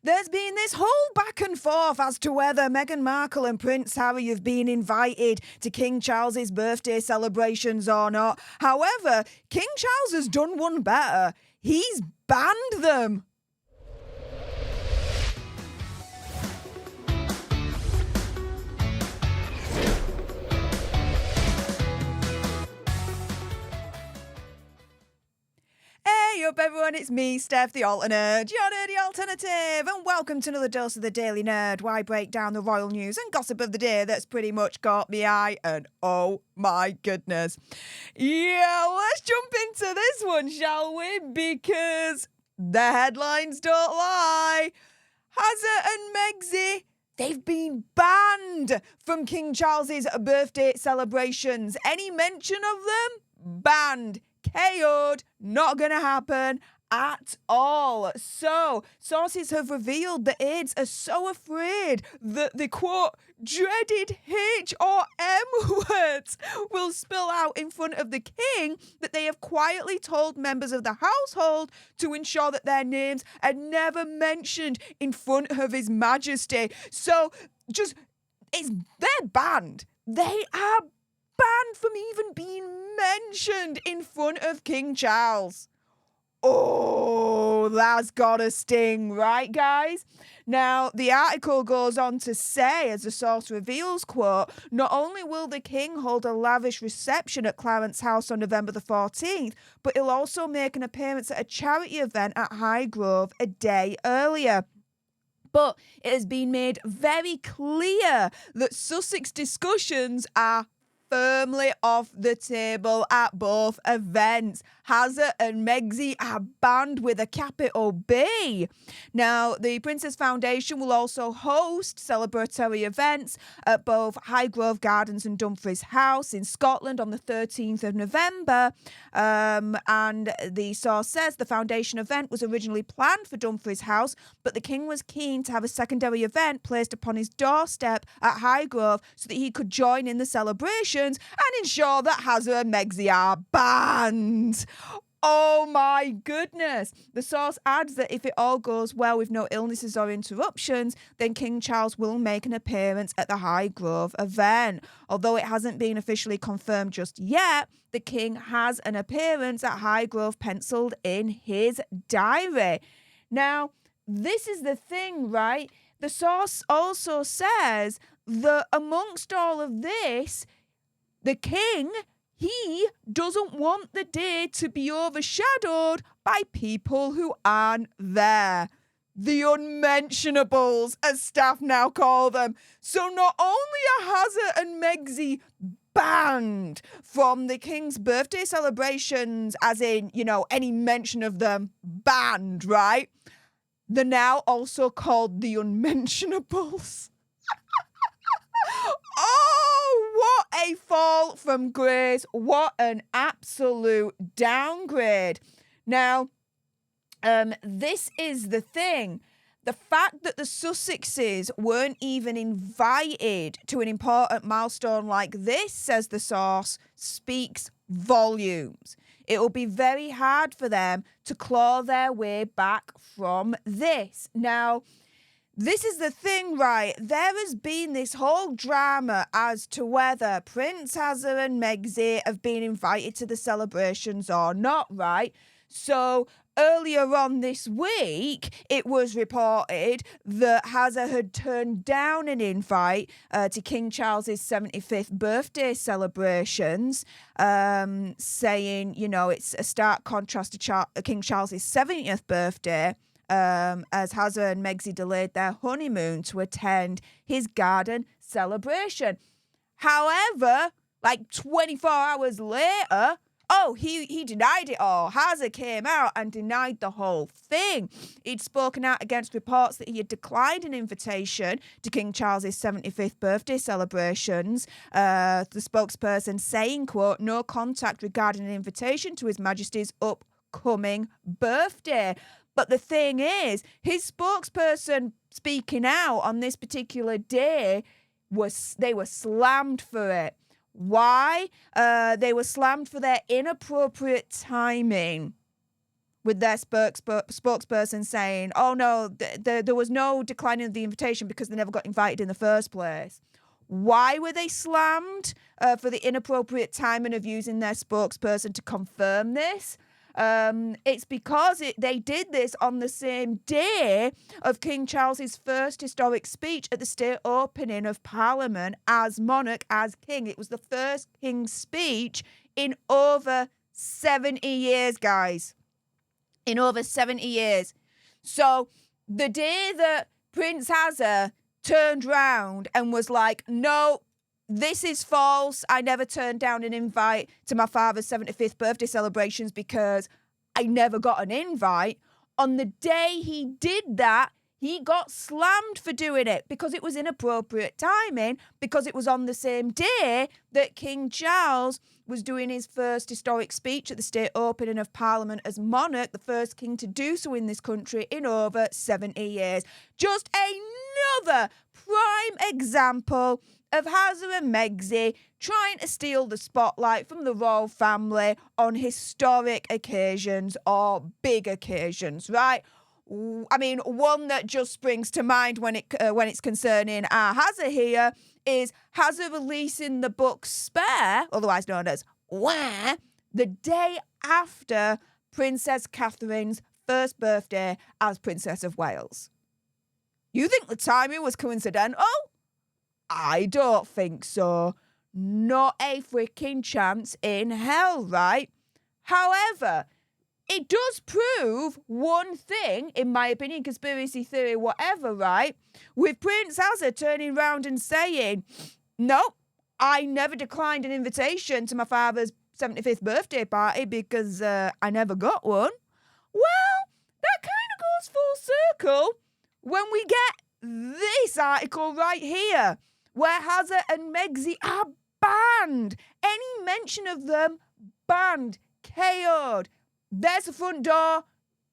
there's been this whole back and forth as to whether Meghan Markle and Prince Harry have been invited to King Charles's birthday celebrations or not. However, King Charles has done one better. He's banned them. Hey up everyone, it's me, Stef, the alternate, your nerdy alternative, and welcome to another dose of the Daily Nerd, where I break down the royal news and gossip of the day that's pretty much caught my eye, and oh my goodness. Yeah, let's jump into this one, shall we? Because the headlines don't lie. Harry and Meghan, they've been banned from King Charles's birthday celebrations. Any mention of them? Banned. KO'd, not going to happen at all. So, sources have revealed that aides are so afraid that the, quote, dreaded H or M words will spill out in front of the king that they have quietly told members of the household to ensure that their names are never mentioned in front of His Majesty. So, they're banned. They are banned from even being mentioned in front of King Charles. Oh, that's gotta sting, right, guys? Now, the article goes on to say, as the source reveals, quote, not only will the king hold a lavish reception at Clarence's house on November the 14th, but he'll also make an appearance at a charity event at Highgrove a day earlier. But it has been made very clear that Sussex discussions are firmly off the table at both events. Harry and Meghan are banned with a capital B. Now, the Princess Foundation will also host celebratory events at both Highgrove Gardens and Dumfries House in Scotland on the 13th of November. And the source says the foundation event was originally planned for Dumfries House, but the king was keen to have a secondary event placed upon his doorstep at Highgrove so that he could join in the celebration and ensure that Harry and Meghan are banned. Oh my goodness. The source adds that if it all goes well with no illnesses or interruptions, then King Charles will make an appearance at the Highgrove event. Although it hasn't been officially confirmed just yet, the king has an appearance at Highgrove penciled in his diary. Now, this is the thing, right? The source also says that amongst all of this, the king, he doesn't want the day to be overshadowed by people who aren't there. The unmentionables, as staff now call them. So not only are Harry and Meghan banned from the king's birthday celebrations, as in, any mention of them banned, right? They're now also called the unmentionables. Oh, what a fall from grace. What an absolute downgrade. Now, this is the thing. The fact that the Sussexes weren't even invited to an important milestone like this, says the source, speaks volumes. It will be very hard for them to claw their way back from this. Now, this is the thing, right? There has been this whole drama as to whether Prince Harry and Meghan have been invited to the celebrations or not, right? So earlier on this week, it was reported that Harry had turned down an invite to King Charles's 75th birthday celebrations, saying, it's a stark contrast to King Charles's 70th birthday. As Harry and Meghan delayed their honeymoon to attend his garden celebration. However, 24 hours later, he denied it all. Harry came out and denied the whole thing. He'd spoken out against reports that he had declined an invitation to King Charles's 75th birthday celebrations. The spokesperson saying, quote, no contact regarding an invitation to His Majesty's upcoming birthday. But the thing is, his spokesperson speaking out on this particular day, they were slammed for it. Why? They were slammed for their inappropriate timing. with their spokesperson saying, oh no, there was no declining of the invitation because they never got invited in the first place. Why were they slammed for the inappropriate timing of using their spokesperson to confirm this? It's because they did this on the same day of King Charles's first historic speech at the state opening of Parliament as monarch, as king. It was the first king's speech in over 70 years, guys. In over 70 years. So the day that Prince Hazard turned round and was like, no, this is false. I never turned down an invite to my father's 75th birthday celebrations because I never got an invite. On the day he did that, he got slammed for doing it because it was inappropriate timing, because it was on the same day that King Charles was doing his first historic speech at the state opening of Parliament as monarch, the first king to do so in this country in over 70 years. Just another prime example of Hazard and Megxi trying to steal the spotlight from the royal family on historic occasions or big occasions, right? I mean, one that just springs to mind when it's concerning our Hazard here is Hazard releasing the book Spare, otherwise known as Where, the day after Princess Catherine's first birthday as Princess of Wales. You think the timing was coincidental? I don't think so. Not a freaking chance in hell, right? However, it does prove one thing, in my opinion, conspiracy theory, whatever, right? With Prince Hazard turning round and saying, nope, I never declined an invitation to my father's 75th birthday party because I never got one. Well, that kind of goes full circle when we get this article right here, where Hazard and Megxi are banned. Any mention of them, banned, KO'd. There's the front door,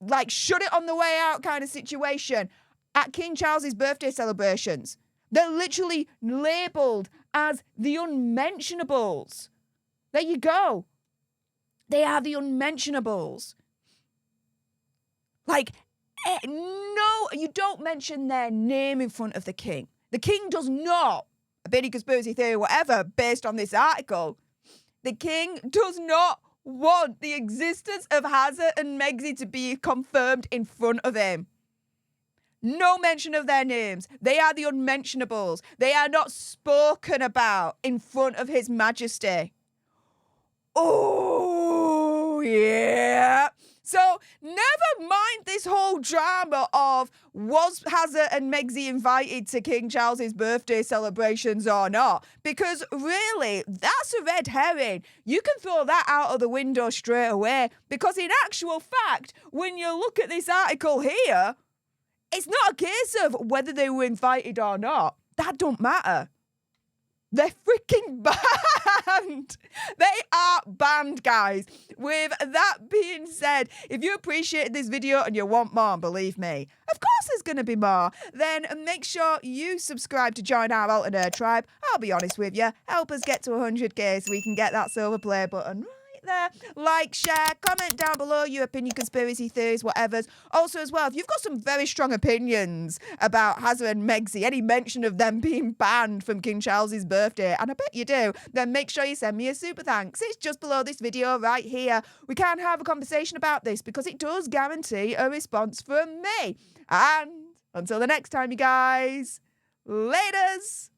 like shut it on the way out kind of situation at King Charles's birthday celebrations. They're literally labelled as the unmentionables. There you go. They are the unmentionables. Like, no, you don't mention their name in front of the king. The king does not, a bit of conspiracy theory, whatever, based on this article, the king does not want the existence of Hazard and Megxi to be confirmed in front of him. No mention of their names. They are the unmentionables. They are not spoken about in front of His Majesty. Oh, yeah. So never mind this whole drama of was Hazard and Megxi invited to King Charles's birthday celebrations or not? Because really, that's a red herring. You can throw that out of the window straight away. Because in actual fact, when you look at this article here, it's not a case of whether they were invited or not. That don't matter. They're freaking banned. They are banned, guys. With that being said, if you appreciated this video and you want more, believe me, of course there's going to be more, then make sure you subscribe to join our alternate tribe. I'll be honest with you, help us get to 100k so we can get that silver play button right there. Like, share, comment down below your opinion, conspiracy theories, whatever's. Also as well, if you've got some very strong opinions about Hazard and Megxi, any mention of them being banned from King Charles's birthday, and I bet you do, then make sure you send me a super thanks. It's just below this video right here. We can have a conversation about this because it does guarantee a response from me. And until the next time, you guys, laters.